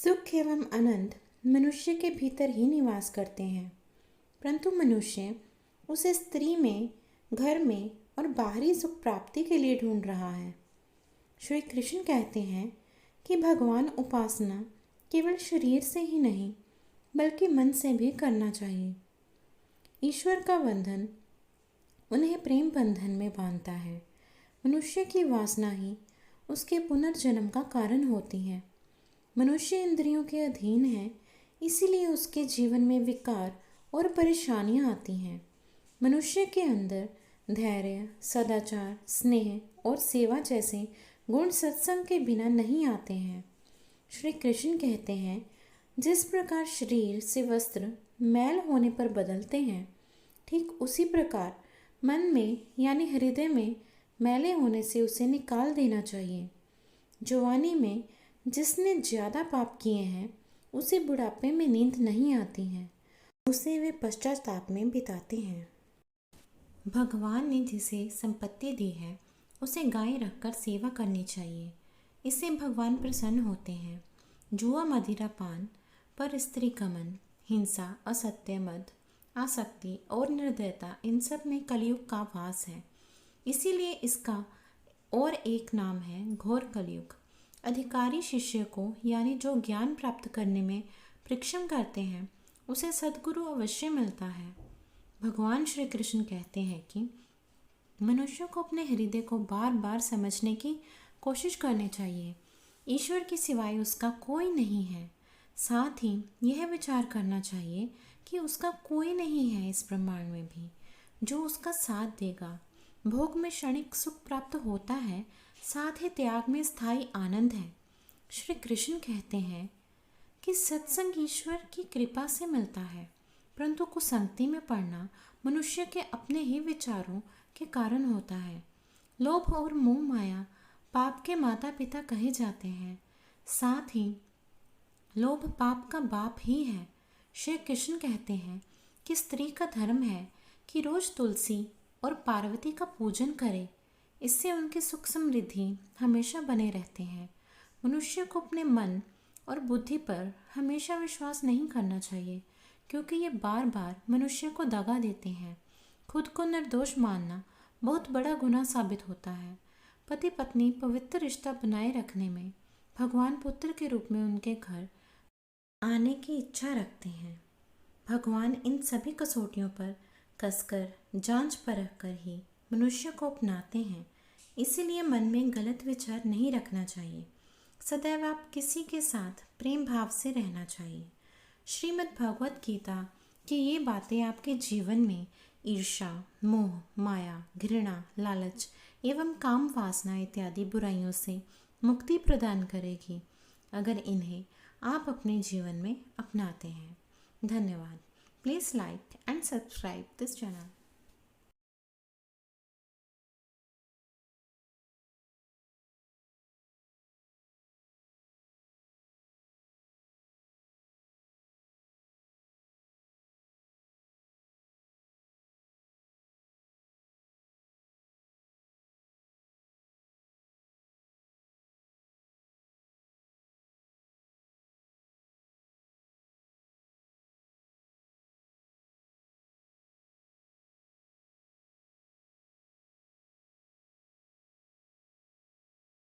सुख एवं आनंद मनुष्य के भीतर ही निवास करते हैं, परंतु मनुष्य उसे स्त्री में, घर में और बाहरी सुख प्राप्ति के लिए ढूंढ रहा है। श्री कृष्ण कहते हैं कि भगवान उपासना केवल शरीर से ही नहीं बल्कि मन से भी करना चाहिए। ईश्वर का बंधन उन्हें प्रेम बंधन में बांधता है। मनुष्य की वासना ही उसके पुनर्जन्म का कारण होती है। मनुष्य इंद्रियों के अधीन है, इसीलिए उसके जीवन में विकार और परेशानियां आती हैं। मनुष्य के अंदर धैर्य, सदाचार, स्नेह और सेवा जैसे गुण सत्संग के बिना नहीं आते हैं। श्री कृष्ण कहते हैं, जिस प्रकार शरीर से वस्त्र मैल होने पर बदलते हैं, ठीक उसी प्रकार मन में यानी हृदय में मैले होने से उसे निकाल देना चाहिए। जवानी में जिसने ज़्यादा पाप किए हैं उसे बुढ़ापे में नींद नहीं आती है, उसे वे पश्चाताप में बिताते हैं। भगवान ने जिसे संपत्ति दी है उसे गाय रखकर सेवा करनी चाहिए, इससे भगवान प्रसन्न होते हैं। जुआ, मदिरा पान, पर स्त्री गमन, हिंसा, असत्य, मद, आसक्ति और निर्दयता, इन सब में कलयुग का वास है। इसीलिए इसका और एक नाम है घोर कलयुग। अधिकारी शिष्य को यानी जो ज्ञान प्राप्त करने में परिश्रम करते हैं उसे सद्गुरु अवश्य मिलता है। भगवान श्री कृष्ण कहते हैं कि मनुष्य को अपने हृदय को बार बार समझने की कोशिश करनी चाहिए। ईश्वर के सिवाय उसका कोई नहीं है। साथ ही यह विचार करना चाहिए कि उसका कोई नहीं है इस ब्रह्मांड में भी जो उसका साथ देगा। भोग में क्षणिक सुख प्राप्त होता है, साथ ही त्याग में स्थायी आनंद है। श्री कृष्ण कहते हैं कि सत्संग ईश्वर की कृपा से मिलता है, परंतु कुसंगति में पड़ना मनुष्य के अपने ही विचारों के कारण होता है। लोभ और मोह माया पाप के माता पिता कहे जाते हैं, साथ ही लोभ पाप का बाप ही है। श्री कृष्ण कहते हैं कि स्त्री का धर्म है कि रोज तुलसी और पार्वती का पूजन करे, इससे उनकी सुख समृद्धि हमेशा बने रहते हैं। मनुष्य को अपने मन और बुद्धि पर हमेशा विश्वास नहीं करना चाहिए, क्योंकि ये बार बार मनुष्य को दगा देते हैं। खुद को निर्दोष मानना बहुत बड़ा गुनाह साबित होता है। पति पत्नी पवित्र रिश्ता बनाए रखने में भगवान पुत्र के रूप में उनके घर आने की इच्छा रखते हैं। भगवान इन सभी कसौटियों पर कसकर जांच परख कर ही मनुष्य को अपनाते हैं। इसीलिए मन में गलत विचार नहीं रखना चाहिए। सदैव आप किसी के साथ प्रेम भाव से रहना चाहिए। श्रीमद् भगवत गीता की ये बातें आपके जीवन में ईर्ष्या, मोह, माया, घृणा, लालच एवं काम वासना इत्यादि बुराइयों से मुक्ति प्रदान करेगी, अगर इन्हें आप अपने जीवन में अपनाते हैं। धन्यवाद। Please like and subscribe this channel.